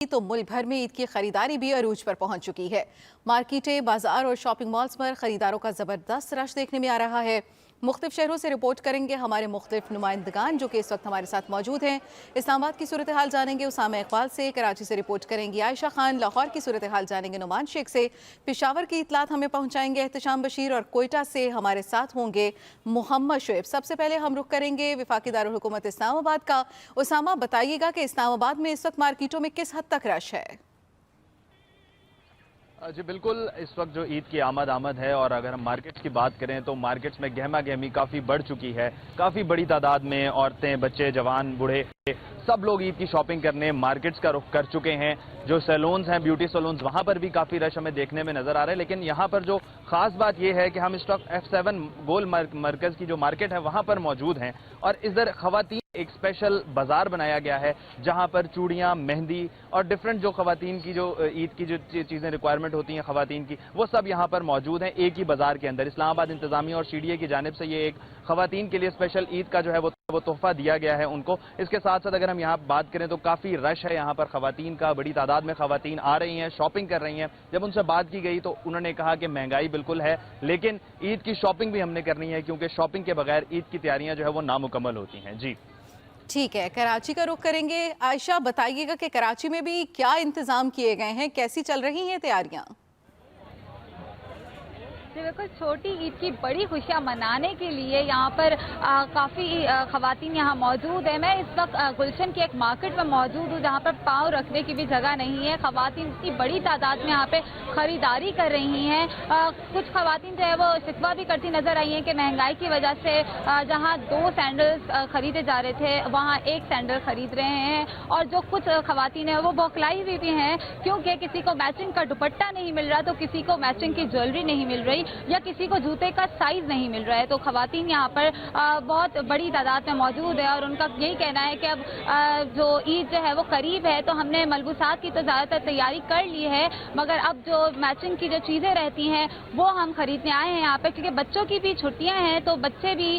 तो मुल्क भर में ईद की खरीदारी भी अरूज पर पहुंच चुकी है। मार्केटें, बाजार और शॉपिंग मॉल्स पर खरीदारों का जबरदस्त रश देखने में आ रहा है। मुख्तलिफ शहरों से रिपोर्ट करेंगे हमारे मुख्तलिफ नुमाइंदगान जो कि इस वक्त हमारे साथ मौजूद हैं। इस्लामाबाद की सूरत हाल जानेंगे उसामा इकबाल से, कराची से रिपोर्ट करेंगी आयशा खान, लाहौर की सूरत हाल जानेंगे नुमान शेख से, पेशावर की इतलात हमें पहुंचाएंगे एहतशाम बशीर और कोयटा से हमारे साथ होंगे मोहम्मद शुएब। सबसे पहले हम रुख करेंगे वफाकी दारुल हुकूमत इस्लामाबाद का। उसामा, बताइएगा कि इस्लामाबाद में इस वक्त मार्केटों में किस हद तक रश है? जी बिल्कुल, इस वक्त जो ईद की आमद है और अगर हम मार्केट्स की बात करें तो मार्केट्स में गहमा गहमी काफ़ी बढ़ चुकी है। काफ़ी बड़ी तादाद में औरतें, बच्चे, जवान, बूढ़े सब लोग ईद की शॉपिंग करने मार्केट्स का रुख कर चुके हैं। जो सैलून्स हैं, ब्यूटी सैलून्स, वहां पर भी काफ़ी रश हमें देखने में नजर आ रहा है। लेकिन यहाँ पर जो खास बात यह है कि हम इस वक्त F7 गोल मरकज की जो मार्केट है वहां पर मौजूद हैं और इधर खवातीन एक स्पेशल बाजार बनाया गया है जहां पर चूड़ियां, मेहंदी और डिफरेंट जो खवातीन की जो ईद की जो चीजें रिक्वायरमेंट होती हैं खवातीन की, वो सब यहां पर मौजूद हैं एक ही बाजार के अंदर। इस्लामाबाद इंतजामिया और सीडीए की जानिब से ये एक खवातीन के लिए स्पेशल ईद का जो है वो तोहफा दिया गया है उनको। इसके साथ साथ अगर हम यहाँ बात करें तो काफी रश है यहाँ पर खवातीन का, बड़ी तादाद में खवातीन आ रही हैं, शॉपिंग कर रही हैं। जब उनसे बात की गई तो उन्होंने कहा कि महंगाई बिल्कुल है लेकिन ईद की शॉपिंग भी हमने करनी है क्योंकि शॉपिंग के बगैर ईद की तैयारियां जो है वो नामुकम्मल होती हैं। जी ठीक है, कराची का रुख करेंगे। आयशा, बताइएगा कि कराची में भी क्या इंतजाम किए गए हैं, कैसी चल रही हैं तैयारियां? जी बिल्कुल, छोटी ईद की बड़ी खुशियां मनाने के लिए यहाँ पर काफ़ी खवातीन यहाँ मौजूद है। मैं इस वक्त गुलशन की एक मार्केट में मौजूद हूँ जहाँ पर पाँव रखने की भी जगह नहीं है। खवातीन की बड़ी तादाद में यहाँ पे खरीदारी कर रही हैं। कुछ खवातीन जो है वो शिकवा भी करती नजर आई हैं कि महंगाई की वजह से जहाँ 2 सैंडल्स खरीदे जा रहे थे वहाँ 1 सैंडल खरीद रहे हैं। और जो कुछ खवातीन है वो बौखलाई हुई भी हैं क्योंकि किसी को मैचिंग का दुपट्टा नहीं मिल रहा तो किसी को मैचिंग की ज्वेलरी नहीं मिल रही या किसी को जूते का साइज नहीं मिल रहा है। तो खवातीन यहाँ पर बहुत बड़ी तादाद में मौजूद है और उनका यही कहना है कि अब जो ईद जो है वो करीब है तो हमने मलबूसात की तो ज़्यादातर तैयारी कर ली है मगर अब जो मैचिंग की जो चीज़ें रहती हैं वो हम खरीदने आए हैं यहाँ पर क्योंकि बच्चों की भी छुट्टियाँ हैं तो बच्चे भी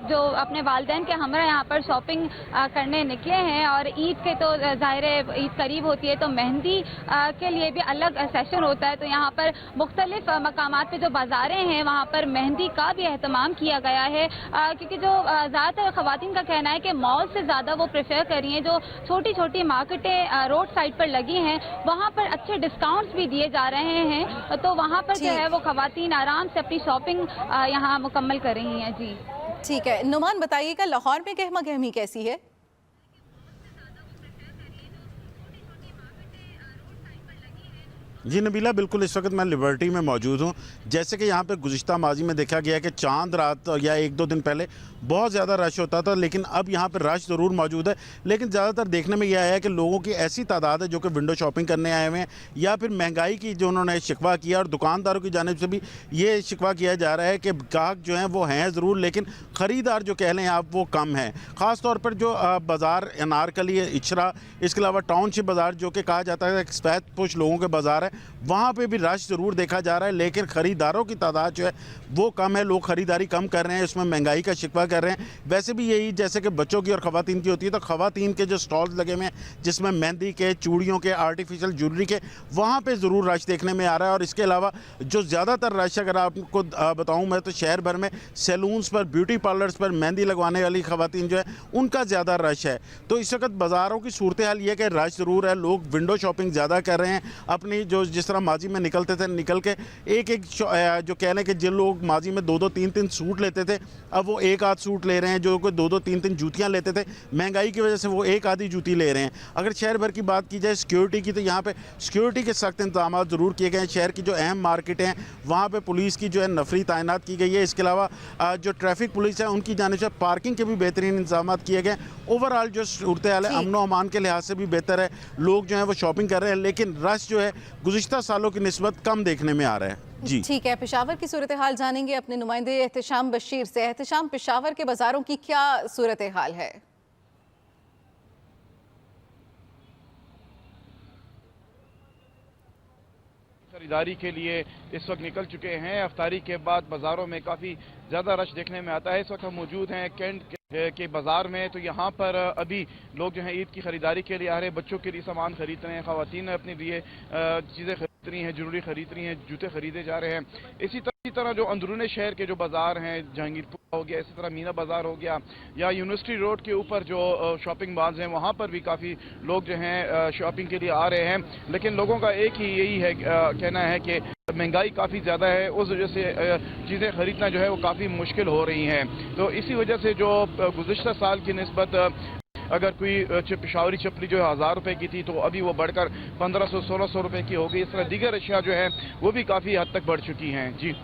जो अपने वालिदैन के हमरा यहाँ पर शॉपिंग करने निकले हैं। और ईद के तो ज़ाहिर है ईद करीब होती है तो मेहंदी के लिए भी अलग सेशन होता है। तो यहाँ पर मुख्तलिफ मकामात पे जो बाजारें हैं वहाँ पर मेहंदी का भी एहतमाम किया गया है क्योंकि जो ज़्यादातर खवातीन का कहना है कि मॉल से ज़्यादा वो प्रेफर कर रही हैं। जो छोटी छोटी मार्केटें रोड साइड पर लगी हैं वहाँ पर अच्छे डिस्काउंट्स भी दिए जा रहे हैं तो वहाँ पर जो है वो खवातीन आराम से अपनी शॉपिंग यहाँ मुकम्मल कर रही हैं। जी ठीक है, नुमान बताइएगा लाहौर में गहमा गहमी कैसी है? जी नबीला, बिल्कुल इस वक्त मैं लिबर्टी में मौजूद हूँ। जैसे कि यहाँ पे गुज़िश्ता माजी में देखा गया है कि चांद रात या 1-2 दिन पहले बहुत ज़्यादा रश होता था लेकिन अब यहाँ पे रश ज़रूर मौजूद है। लेकिन ज़्यादातर देखने में यह आया है कि लोगों की ऐसी तादाद है जो कि विंडो शॉपिंग करने आए हुए हैं या फिर महंगाई की जो उन्होंने शिकवा किया और दुकानदारों की जानिब से भी ये शिकवा किया जा रहा है कि गाहक जो हैं वो हैं ज़रूर लेकिन ख़रीदार जो कह लें आप वो कम है। ख़ास तौर पर जो बाज़ार अनारकली, इचरा, इसके अलावा टाउनशिप बाज़ार जो कि कहा जाता है सफ़ेद पोश लोगों के बाज़ार है, वहाँ पे भी रश ज़रूर देखा जा रहा है लेकिन ख़रीदारों की तादाद जो है वो कम है। लोग ख़रीदारी कम कर रहे हैं, इसमें महंगाई का शिकवा कर रहे हैं। वैसे भी यही जैसे कि बच्चों की और ख़वातीन की होती है तो ख़वातीन के जो स्टॉल्स लगे हुए हैं जिसमें मेहंदी के, चूड़ियों के, आर्टिफिशियल ज्वेलरी के, वहाँ पे ज़रूर रश देखने में आ रहा है। और इसके अलावा जो ज़्यादातर रश अगर आपको बताऊँ मैं तो शहर भर में सैलून्स पर, ब्यूटी पार्लर्स पर मेहंदी लगवाने वाली ख़वातीन जो है उनका ज़्यादा रश है। तो इस वक्त बाज़ारों की सूरत हाल ये कि रश ज़रूर है, लोग विंडो शॉपिंग ज़्यादा कर रहे हैं। अपनी जो जिस तरह माजी में निकलते थे निकल के एक जो कह लें कि जिन लोग माजी में 2-2, 3-3 सूट लेते थे अब वो 1-8 सूट ले रहे हैं। जो कोई 2-2, 3-3 जूतियां लेते थे महंगाई की वजह से वो 1 आधी जूती ले रहे हैं। अगर शहर भर की बात की जाए सिक्योरिटी की तो यहाँ पे सिक्योरिटी के सख्त इंतजाम ज़रूर किए गए हैं। शहर की जो अहम मार्केटें हैं वहाँ पर पुलिस की जो है नफरी तैनात की गई है। इसके अलावा जो ट्रैफिक पुलिस है उनकी जानिब से पार्किंग के भी बेहतरीन इंतजाम किए गए। ओवरऑल जो सूरत हाल है अमन अमान के लिहाज से भी बेहतर है। लोग जो है वो शॉपिंग कर रहे हैं लेकिन रश जो है गुज़िश्ता सालों की निस्बत कम देखने में आ रहा है। जी ठीक है, पेशावर की सूरत हाल जानेंगे अपने नुमाइंदे एहतशाम बशीर से। एहतशाम, पेशावर के बाजारों की क्या सूरत हाल है? खरीदारी के लिए इस वक्त निकल चुके हैं। अफ्तारी के बाद बाज़ारों में काफ़ी ज़्यादा रश देखने में आता है। इस वक्त हम मौजूद हैं कैंट के बाज़ार में, तो यहाँ पर अभी लोग जो हैं ईद की ख़रीदारी के लिए आ रहे हैं। बच्चों के लिए सामान खरीद रहे हैं, ख़वातीन अपने लिए चीज़ें खरीद रही हैं, जरूरी खरीद रही हैं, जूते खरीदे जा रहे हैं। इसी तरह जो अंदरूनी शहर के जो बाज़ार हैं, जहांगीरपुर हो गया, इसी तरह मीना बाज़ार हो गया, या यूनिवर्सिटी रोड के ऊपर जो शॉपिंग मॉल्स हैं, वहाँ पर भी काफ़ी लोग जो हैं शॉपिंग के लिए आ रहे हैं। लेकिन लोगों का एक ही यही है कहना है कि महंगाई काफ़ी ज़्यादा है, उस वजह से चीज़ें खरीदना जो है वो काफ़ी मुश्किल हो रही हैं। तो इसी वजह से जो गुज़िश्ता साल की निस्बत अगर कोई पेशावरी चपली जो है 1000 रुपए की थी, तो अभी वो बढ़कर 1500-1600 रुपए की हो गई। इस तरह दीगर अशिया जो है वो भी काफ़ी हद तक बढ़ चुकी हैं। जी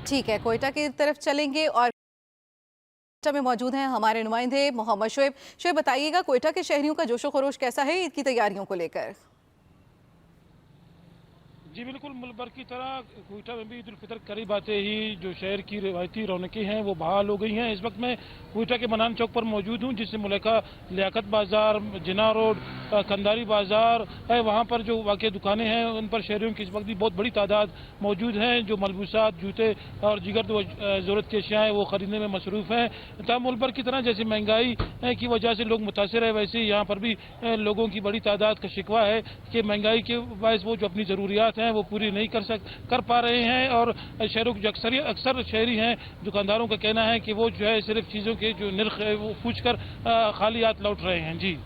ठीक है, कोयटा की तरफ चलेंगे और कोयटा में मौजूद हैं हमारे नुमाइंदे मोहम्मद शोएब। शोएब, बताइएगा कोयटा के शहरियों का जोशो खरोश कैसा है ईद की तैयारियों को लेकर? जी बिल्कुल, मुल्क भर की तरह कोयटा में भी ईद उल फितर करीब आते ही जो शहर की रिवायती रौनकें हैं वो बहाल हो गई हैं। इस वक्त मैं कोयटा के मनान चौक पर मौजूद हूं, जिससे मुल्का लियाकत बाज़ार, जिना रोड, कंदारी बाज़ार है, वहां पर जो वाक़ई दुकानें हैं उन पर शहरियों की इस वक्त भी बहुत बड़ी तादाद मौजूद हैं, जो मलबूसात, जूते और दीगर ज़रूरत की अशियाएँ वो ख़रीदने में मसरूफ़ हैं। तमाम मुल्क भर की तरह जैसे महंगाई की वजह से लोग मुतासर है, वैसे ही यहाँ पर भी लोगों की बड़ी तादाद का शिकवा है कि महंगाई के बायस वो जो अपनी ज़रूरियात हैं वो पूरी नहीं कर पा रहे हैं। और शहरों के जो अक्सर शहरी हैं, दुकानदारों का कहना है कि वो जो है सिर्फ चीज़ों के जो निर्ख है वो पूछ कर खाली हाथ लौट रहे हैं। जी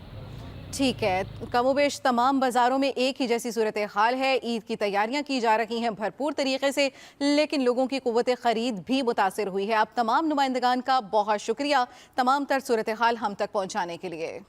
ठीक है, कमोबेश तमाम बाज़ारों में एक ही जैसी सूरत हाल है। ईद की तैयारियां की जा रही हैं भरपूर तरीके से, लेकिन लोगों की कुव्वत ख़रीद भी मुतासिर हुई है। अब तमाम नुमाइंदगान का बहुत शुक्रिया तमाम तर सूरत हाल हम तक पहुँचाने के लिए।